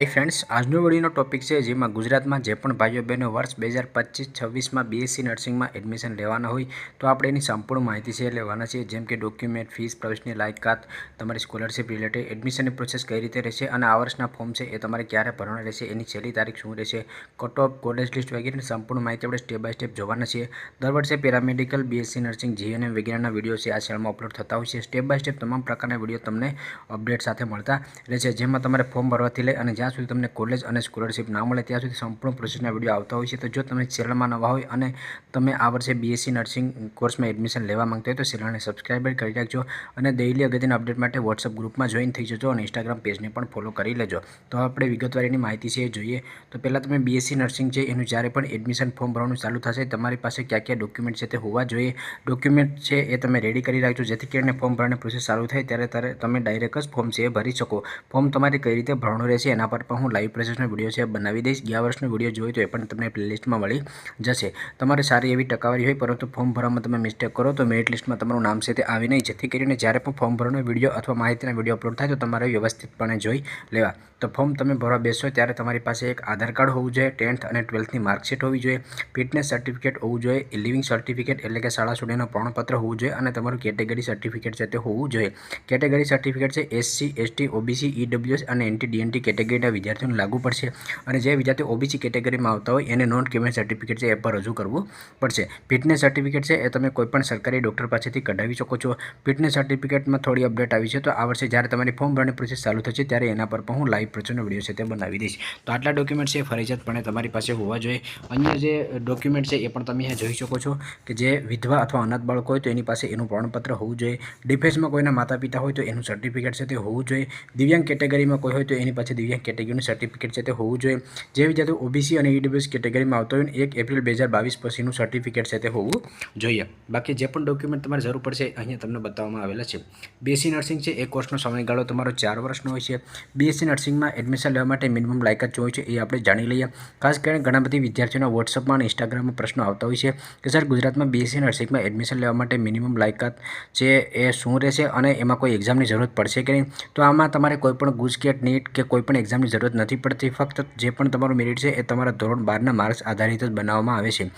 Friends, આજનો વિડીયોનો topic છે જેમાં ગુજરાતમાં જે પણ ભાઈઓ બહેનો વર્ષ 2025-26માં બીએસસી નર્સિંગમાં એડમિશન લેવાના હોય તો આપણે એની સંપૂર્ણ માહિતી છે લેવાના છે, જેમ કે ડોક્યુમેન્ટ, ફીસ, પ્રવેશની લાયકાત, તમારી સ્કોલરશિપ રિલેટેડ, એડમિશનની પ્રોસેસ કઈ રીતે રહેશે અને આ વર્ષના ફોર્મ છે એ તમારે ક્યારે ભરવાના રહેશે, એની છેલ્લી તારીખ શું રહેશે, કટ ઓફ, કોલેજ લિસ્ટ વગેરેની સંપૂર્ણ માહિતી આપણે સ્ટેપ બાય સ્ટેપ જોવાના છીએ. દર વર્ષે પેરામેડિકલ, બીએસસી નર્સિંગ, જીએનએમ વગેરેના વિડીયો છે આ ચેનલમાં અપલોડ થતા હોય છે. સ્ટેપ બાય સ્ટેપ તમામ પ્રકારના વિડીયો તમને અપડેટ સાથે મળતા રહેશે, જેમાં તમારે ફોર્મ ભરવાથી લઈ અને જ્યાં સુધી તમને કોલેજ અને સ્કોલરશિપ ના મળે ત્યાં સુધી સંપૂર્ણ પ્રોસેસના વિડીયો આવતા હોય છે. તો જો તમે ચેનલમાં નવા હોય અને તમે આ વર્ષે બીએસસી નર્સિંગ કોર્સમાં એડમિશન લેવા માંગતા હોય તો ચેનલને સબસ્ક્રાઈબ કરી રાખજો અને ડેઇલી અગત્યના અપડેટ માટે વોટ્સઅપ ગ્રુપમાં જોઈન થઈ જજો અને ઇન્સ્ટાગ્રામ પેજને પણ ફોલો કરી લેજો. તો આપણે વિગતવાર એની માહિતી છે એ જોઈએ. તો પહેલાં તમે બીએસસી નર્સિંગ છે એનું જ્યારે પણ એડમિશન ફોર્મ ભરવાનું ચાલુ થશે તમારી પાસે કયા કયા ડોક્યુમેન્ટ છે તે હોવા જોઈએ. ડોક્યુમેન્ટ છે એ તમે રેડી કરી રાખજો, જેથી કરીને ફોર્મ ભરવાની પ્રોસેસ ચાલુ થાય ત્યારે તમે ડાયરેક્ટ જ ફોર્મ છે એ ભરી શકો. ફોર્મ તમારે કઈ રીતે ભરવાનું રહેશે એના પર પણ હું લાઈવ પ્રોસેસનો વિડીયો છે બનાવી દઈશ. ગયા વર્ષનો વિડીયો જોઈએ તો એ પણ તમને પ્લેલિસ્ટમાં મળી જશે. તમારે સારી એવી ટકાવારી હોય પરંતુ ફોર્મ ભરવામાં તમે મિસ્ટેક કરો તો મેરિટ લિસ્ટમાં તમારું નામ છે તે આવી નહીં, જેથી કરીને જ્યારે પણ ફોર્મ ભરવાનો વિડીયો અથવા માહિતીના વિડીયો અપલોડ થાય તો તમારે વ્યવસ્થિતપણે જોઈ લેવા. તો ફોર્મ તમે ભરવા બેસો ત્યારે તમારી પાસે એક આધાર કાર્ડ હોવું જોઈએ, 10th અને 12thની માર્કશીટ હોવી જોઈએ, ફિટનેસ સર્ટિફિકેટ હોવું જોઈએ, લિવિંગ સર્ટિફિકેટ એટલે કે શાળા સુધીનું પ્રમાણપત્ર હોવું જોઈએ અને તમારું કેટેગરી સર્ટિફિકેટ છે તે હોવું જોઈએ. કેટેગરી સર્ટિફિકેટ છે એસસી, એસટી, ઓબીસી, ઈડબ્લ્યુએસ અને એનટી-ડીએનટી કેટેગરીના વિદ્યાર્થીઓને લાગુ પડશે અને જે વિદ્યાર્થીઓ ઓબીસી કેટેગરીમાં આવતા હોય એને નોન ક્રિમિનલ સર્ટિફિકેટ છે એ પર રજૂ કરવું પડશે. ફિટનેસ સર્ટિફિકેટ છે એ તમે કોઈપણ સરકારી ડૉક્ટર પાસેથી કઢાવી શકો છો. ફિટનેસ સર્ટિફિકેટમાં થોડી અપડેટ આવી છે, તો આ વર્ષે જ્યારે તમારી ફોર્મ ભરવાની પ્રોસેસ ચાલુ થશે ત્યારે એના પર પણ હું લાઈવ પ્રોસેસનો વિડીયો છે તે બનાવી દઈશ. તો આટલા ડોક્યુમેન્ટ છે ફરજિયાતપણે તમારી પાસે હોવા જોઈએ. અન્ય જે ડોક્યુમેન્ટ છે એ પણ તમે અહીંયા જોઈ શકો છો કે જે વિધવા અથવા અનાથ બાળક હોય તો એની પાસે એનું પ્રમાણપત્ર હોવું જોઈએ. ડિફેન્સમાં કોઈના માતા પિતા હોય તો એનું સર્ટિફિકેટ છે તે હોવું જોઈએ. દિવ્યાંગ કેટેગરીમાં કોઈ હોય તો એની પાસે દિવ્યાંગ કેટેગરીનું સર્ટિફિકેટ છે તે હોવું જોઈએ. જે વિદ્યાર્થીઓ ઓબીસી અને ઈડબ્લ્યુએસ કેટેગરીમાં આવતા હોય 1 એપ્રિલ 2022 પછીનું સર્ટિફિકેટ છે તે હોવું જોઈએ. બાકી જે પણ ડોક્યુમેન્ટ તમારે જરૂર પડશે અહીંયા તમને બતાવવામાં આવેલા છે. બીએસસી નર્સિંગ છે એ કોર્સનો સમયગાળો તમારો 4 વર્ષનો હોય છે. બીએસસી નર્સિંગમાં એડમિશન લેવા માટે મિનિમમ લાયકાત શું હોય છે એ આપણે જાણી લઈએ. ખાસ કરીને ઘણા બધી વિદ્યાર્થીઓના વોટ્સઅપમાં અને ઇન્સ્ટાગ્રામમાં પ્રશ્નો આવતા હોય છે કે સર ગુજરાતમાં બીએસસી નર્સિંગમાં એડમિશન લેવા માટે મિનિમમ લાયકાત છે એ શું રહેશે અને એમાં કોઈ એક્ઝામની જરૂરત પડશે કે નહીં. તો આમાં તમારે કોઈપણ ગુજકેટ, નીટ કે કોઈપણ એક્ઝામની જરૂરત નથી પડતી. ફક્ત જે પણ તમારું મેરિટ છે એ તમારા ધોરણ 12ના માર્ક્સ આધારિત જ બનાવવામાં આવે છે.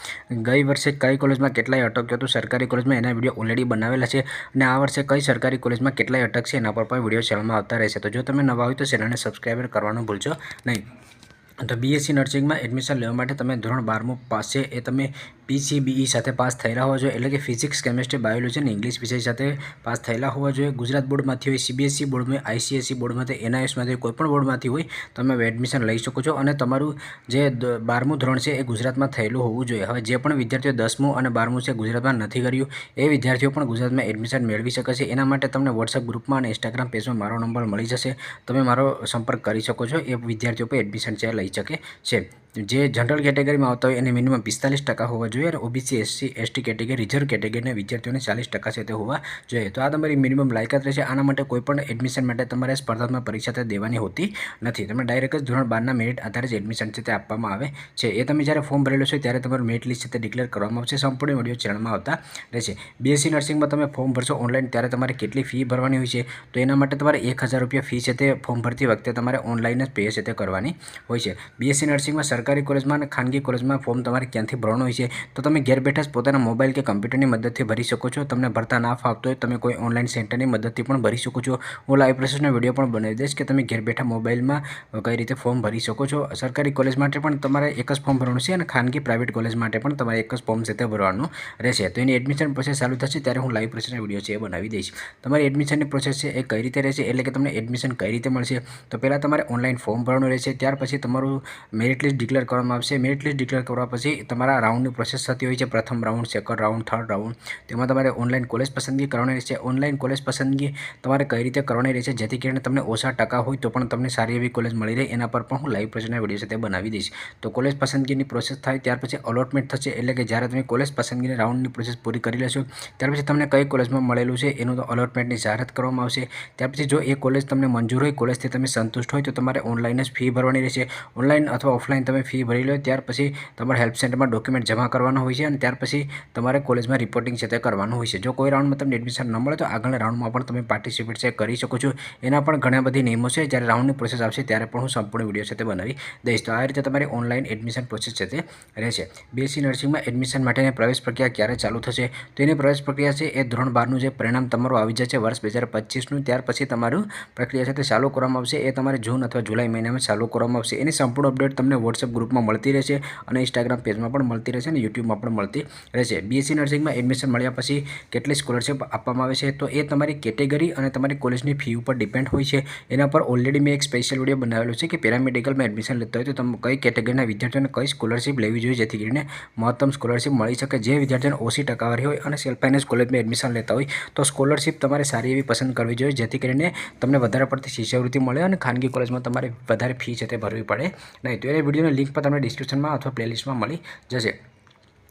ગઈ વર્ષે કઈ કોલેજમાં કેટલાય અટક્યો તો સરકારી કોલેજમાં એના વિડીયો ઓલરેડી બનાવેલા છે અને આ વર્ષે કઈ સરકારી કોલેજમાં કેટલાય અટકશે એના પર પણ વિડીયો ચેનલમાં આવતા રહેશે. તો જો તમે નવા હોય તો ચેનલને સબસ્ક્રાઈબ કરવાનું ભૂલશો નહીં. તો બીએસસી નર્સિંગમાં એડમિશન લેવા માટે તમે ધોરણ 12મું પાસ છે એ તમે પીસીબીઈ સાથે પાસ થયેલા હોવા જોઈએ, એટલે કે ફિઝિક્સ, કેમેસ્ટ્રી, બાયોલોજી અને ઇંગ્લિશ વિષય સાથે પાસ થયેલા હોવા જોઈએ. ગુજરાત બોર્ડમાંથી હોય, સીબીએસસી બોર્ડમાં, આઈસીએસસી બોર્ડમાંથી, એનઆઈએસમાંથી કોઈપણ બોર્ડમાંથી હોય તમે એડમિશન લઈ શકો છો અને તમારું જે 12મું ધોરણ છે એ ગુજરાતમાં થયેલું હોવું જોઈએ. હવે જે પણ વિદ્યાર્થીઓ 10મું અને 12મું છે ગુજરાતમાં નથી કર્યું એ વિદ્યાર્થીઓ પણ ગુજરાતમાં એડમિશન મેળવી શકે છે. એના માટે તમને વોટ્સઅપ ગ્રુપમાં અને ઇન્સ્ટાગ્રામ પેજમાં મારો નંબર મળી જશે, તમે મારો સંપર્ક કરી શકો છો. એ વિદ્યાર્થીઓ પર એડમિશન છે લઈ શકે છે. જે જનરલ કેટેગરીમાં આવતા હોય એને મિનિમમ 45% હોવા જોઈએ અને OBC, SC, ST category, reserve કેટેગરીના વિદ્યાર્થીઓને 40% છે તે હોવા જોઈએ. તો આ તમારી મિનિમમ લાયકાત રહેશે. આના માટે કોઈપણ એડમિશન માટે તમારે સ્પર્ધાત્મક પરીક્ષા તે દેવાની હોતી નથી. તમે ડાયરેક્ટ જ ધોરણ 12ના મેરિટ આધારે જ એડમિશન છે તે આપવામાં આવે છે. એ તમે જ્યારે ફોર્મ ભરેલું છે ત્યારે તમારું મેરિટ લિસ્ટ છે તે ડિક્લેર કરવામાં આવશે. સંપૂર્ણ વિડીયો ચેનલમાં આવતા રહેશે. બીએસસી નર્સિંગમાં તમે ફોર્મ ભરશો ઓનલાઈન ત્યારે તમારે કેટલી ફી ભરવાની હોય છે તો એના માટે તમારે 1000 રૂપિયા ફી છે તે ફોર્મ ભરતી વખતે તમારે ઓનલાઈન જ પે છે તે કરવાની હોય છે. બીએસસી નર્સિંગમાં સરકારી કોલેજમાં અને ખાનગી કોલેજમાં ફોર્મ તમારે ક્યાંથી ભરવાનું હોય છે તો તમે ઘેર બેઠા જ પોતાના મોબાઈલ કે કમ્પ્યુટરની મદદથી ભરી શકો છો. તમને ભરતા ના ફાવતો હોય તમે કોઈ ઓનલાઈન સેન્ટરની મદદથી પણ ભરી શકો છો. હું લાઈવ પ્રોસેસનો વિડીયો પણ બનાવી દઈશ કે તમે ઘેર બેઠા મોબાઈલમાં કઈ રીતે ફોર્મ ભરી શકો છો. સરકારી કોલેજ માટે પણ તમારે એક જ ફોર્મ ભરવાનું છે અને ખાનગી પ્રાઇવેટ કોલેજ માટે પણ તમારે એક જ ફોર્મ છે તે ભરવાનું રહેશે. તો એની એડમિશન પ્રોસેસ ચાલુ થશે ત્યારે હું લાઈવ પ્રોસેસનો વિડીયો છે એ બનાવી દઈશ. તમારી એડમિશનની પ્રોસેસ છે એ કઈ રીતે રહેશે એટલે કે તમને એડમિશન કઈ રીતે મળશે. તો પહેલાં તમારે ઓનલાઈન ફોર્મ ભરવાનું રહેશે, ત્યાર પછી તમારું મેરિટ લિસ્ટ ડિક્લેર કરવામાં આવશે. મેરિટ લિસ્ટ ડિક્લેર કરવા પછી તમારા રાઉન્ડની પ્રોસેસ થતી હોય છે. પ્રથમ round, second round, third round. તેમાં તમારે ઓનલાઈન કોલેજ પસંદગી કરવાની રહેશે. ઓનલાઈન કોલેજ પસંદગી તમારે કઈ રીતે કરવાની રહેશે જેથી કરીને તમને ઓછા ટકા હોય તો પણ તમને સારી એવી કોલેજ મળી રહે એના પર પણ હું લાઈવ પ્રોસેસના વિડીયો છે તે બનાવી દઈશ. તો કોલેજ પસંદગીની પ્રોસેસ થાય ત્યાર પછી અલોટમેન્ટ થશે, એટલે કે જ્યારે તમે કોલેજ પસંદગીની રાઉન્ડની પ્રોસેસ પૂરી કરી લેશો ત્યાર પછી તમને કઈ કોલેજમાં મળેલું છે એનું તો અલોટમેન્ટની જાહેરાત કરવામાં આવશે. ત્યાર પછી જો એ કોલેજ તમને મંજૂર હોય, કોલેજથી તમે સંતુષ્ટ હોય તો તમારે ઓનલાઈન જ ફી ભરવાની રહેશે. ઓનલાઈન અથવા ઓફલાઈન તમે ફી ભરી લો ત્યાર પછી તમારે હેલ્પ સેન્ટરમાં ડોક્યુમેન્ટ જમા કરવા કરવાનો હોય છે અને ત્યાર પછી તમારે કોલેજમાં રિપોર્ટિંગ છે તે કરવાનું હોય છે. જો કોઈ રાઉન્ડમાં તમને એડમિશન ન મળે તો આગળના રાઉન્ડમાં પણ તમે પાર્ટિસિપેટ છે કરી શકો છો. એના પણ ઘણા બધી નિયમો છે. જ્યારે રાઉન્ડની પ્રોસેસ આવશે ત્યારે પણ હું સંપૂર્ણ વિડીયો છે તે બનાવી દઈશ. તો આ રીતે તમારી ઓનલાઈન એડમિશન પ્રોસેસ છે તે રહેશે. બીએસસી નર્સિંગમાં એડમિશન માટેની પ્રવેશ પ્રક્રિયા ક્યારે ચાલુ થશે? તો એની પ્રવેશ પ્રક્રિયા છે એ ધોરણ 12નું જે પરિણામ તમારું આવી જશે વર્ષ 2025નું, ત્યાર પછી તમારું પ્રક્રિયા છે તે ચાલુ કરવામાં આવશે. એ તમારે જૂન અથવા જુલાઈ મહિનામાં ચાલુ કરવામાં આવશે. એની સંપૂર્ણ અપડેટ તમને વોટ્સએપ ગ્રુપમાં મળતી રહેશે અને ઇન્સ્ટાગ્રામ પેજમાં પણ મળતી રહેશે અને યુટ્યુબમાં પણ મળતી રહેશે. બીએસસી નર્સિંગમાં એડમિશન મળ્યા પછી કેટલી સ્કોલરશિપ આપવામાં આવે છે તો એ તમારી કેટેગરી અને તમારી કોલેજની ફી ઉપર ડિપેન્ડ હોય છે. એના પર ઓલરેડી મેં એક સ્પેશિયલ વિડીયો બનાવેલો છે કે પેરામેડિકલમાં એડમિશન લેતા હોય તો તમે કઈ કેટેગરીના વિદ્યાર્થીઓને કઈ સ્કોલરશિપ લેવી જોઈએ જેથી કરીને મહત્તમ સ્કોલરશિપ મળી શકે. જે વિદ્યાર્થીઓને ઓછી ટકાવારી હોય અને સેલ્ફ ફાઇનાન્સ કોલેજમાં એડમિશન લેતા હોય તો સ્કોલરશિપ તમારે સારી એવી પસંદ કરવી જોઈએ જેથી કરીને તમને વધારે પડતી શિષ્યવૃત્તિ મળે અને ખાનગી કોલેજમાં તમારે વધારે ફી છે તે ભરવી પડે નહીં. તો એ વિડીયોની લિંક પર તમને ડિસ્ક્રિપ્શનમાં અથવા પ્લેલિસ્ટમાં મળી જશે.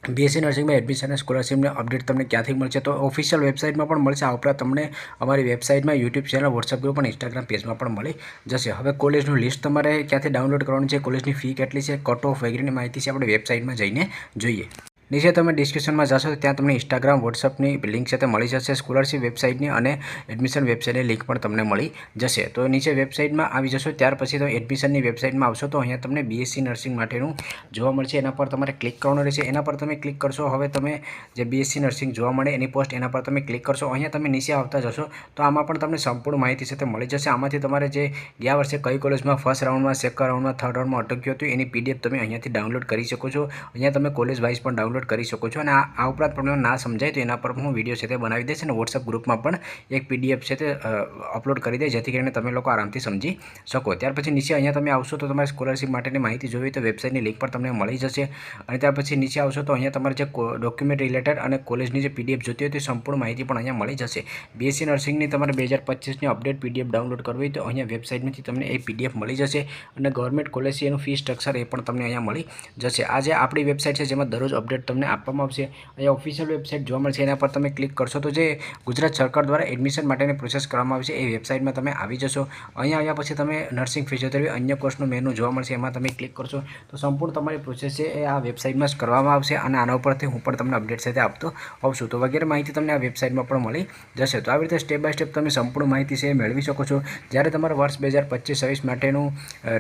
બીએસસી નર્સિંગમાં એડમિશન અને સ્કોલરશિપની અપડેટ તમને ક્યાંથી મળશે તો ઓફિશિયલ વેબસાઇટમાં પણ મળશે. આ ઉપરાંત તમને અમારી વેબસાઇટમાં, યુટ્યુબ ચેનલ, વોટ્સએપ ગ્રુપ અને ઇન્સ્ટાગ્રામ પેજમાં પણ મળી જશે. હવે કોલેજનું લિસ્ટ તમારે ક્યાંથી ડાઉનલોડ કરવાનું છે, કોલેજની ફી કેટલી છે, કટ ઓફ વગેરેની માહિતી છે આપણે વેબસાઇટમાં જઈને જોઈએ. નીચે તમે ડિસ્ક્રિપ્શનમાં જશો તો ત્યાં તમને ઇન્સ્ટાગ્રામ, વોટ્સઅપની લિંક છે તે મળી જશે. સ્કોલરશિપ વેબસાઇટની અને એડમિશન વેબસાઇટની લિંક પણ તમને મળી જશે. તો નીચે વેબસાઇટમાં આવી જશો ત્યાર પછી તો એડમિશનની વેબસાઇટમાં આવશો તો અહીંયા તમને બીએસસી નર્સિંગ માટેનું જોવા મળશે. એના પર તમારે ક્લિક કરવાનું રહેશે. એના પર તમે ક્લિક કરશો. હવે તમે જે બીએસસી નર્સિંગ જોવા મળે એની પોસ્ટ એના પર તમે ક્લિક કરશો. અહીંયા તમે નીચે આવતા જશો તો આમાં પણ તમને સંપૂર્ણ માહિતી છે તે મળી જશે. આમાંથી તમારે જે ગયા વર્ષે કઈ કોલેજમાં ફર્સ્ટ રાઉન્ડમાં, સેકન્ડ રાઉન્ડમાં, થર્ડ રાઉન્ડમાં અટક્યું હતું એની પીડીએફ તમે અહીંયાથી ડાઉનલોડ કરી શકો છો. અહીંયા તમે કોલેજ વાઇઝ પણ ડાઉનલોડ કરી શકો છો. અને આ ઉપરાંત તમને ના સમજાય તો એના પર હું વિડીયો છે તે બનાવી દઈશ અને વોટ્સએપ ગ્રુપમાં પણ એક પીડીએફ છે તે અપલોડ કરી દઈશ જેથી કરીને તમે લોકો આરામથી સમજી શકો. ત્યાર પછી નીચે અહીંયા તમે આવશો તો તમારે સ્કોલરશિપ માટેની માહિતી જોવી તો વેબસાઇટની લિંક પર તમને મળી જશે. અને ત્યાર પછી નીચે આવશો તો અહીંયા તમારે જે ડોક્યુમેન્ટ રિલેટેડ અને કોલેજની જે પીડીએફ જોતી હોય તે સંપૂર્ણ માહિતી પણ અહીંયા મળી જશે. બીએસસી નર્સિંગની તમારે 2025ની અપડેટ પીડીએફ ડાઉનલોડ કરવી હોય તો અહીંયા વેબસાઇટમાંથી તમને એ પીડીએફ મળી જશે. અને ગવર્મેન્ટ કોલેજ છે એનું ફી સ્ટ્રક્ચર એ પણ તમને અહીંયા મળી જશે. આ જે આપણી વેબસાઇટ છે જેમાં દરરોજ અપડેટ તમને આપવામાં આવશે. અહીંયા ઓફિશિયલ વેબસાઇટ જોવા મળશે. એના પર તમે ક્લિક કરશો તો જે ગુજરાત સરકાર દ્વારા એડમિશન માટેની પ્રોસેસ કરવામાં આવે છે એ વેબસાઇટમાં તમે આવી જશો. અહીંયા આવ્યા પછી તમે નર્સિંગ, ફિઝિયોથેરાપી, અન્ય કોર્સનું મેનુ જોવા મળશે. એમાં તમે ક્લિક કરશો તો સંપૂર્ણ તમારી પ્રોસેસ છે એ આ વેબસાઇટમાં જ કરવામાં આવશે અને આના ઉપરથી હું પણ તમને અપડેટ સાથે આપતો આવશું. તો વગેરે માહિતી તમને આ વેબસાઇટમાં પણ મળી જશે. તો આવી રીતે સ્ટેપ બાય સ્ટેપ તમે સંપૂર્ણ માહિતી છે એ મેળવી શકો છો. જ્યારે તમારું વર્ષ 2025-26 માટેનું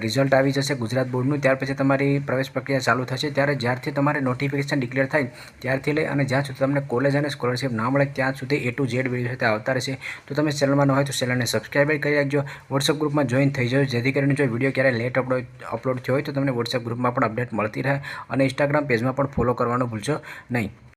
રિઝલ્ટ આવી જશે ગુજરાત બોર્ડનું, ત્યાર પછી તમારી પ્રવેશ પ્રક્રિયા ચાલુ થશે. ત્યારે જ્યારથી તમારે નોટિફિકેશન ડિક્લેર થાય ત્યારથી લઈ અને જ્યાં સુધી તમને કોલેજ અને સ્કોલરશિપ ના મળે ત્યાં સુધી A to Z વિડીયો સાથે આવતા રહેશે. તો તમે ચેનલમાં ન હોય તો ચેનલને સબસ્ક્રાઈબ કરી રાખજો. વોટ્સએપ ગ્રુપમાં જોઈન થઈ જાઓ જેથી કરીને જો વિડીયો ક્યારે લેટ અપલોડ થયો હોય તો તમને વોટ્સએપ ગ્રુપમાં પણ અપડેટ મળતી રહે અને ઇન્સ્ટાગ્રામ પેજમાં પણ ફોલો કરવાનું ભૂલશો નહીં.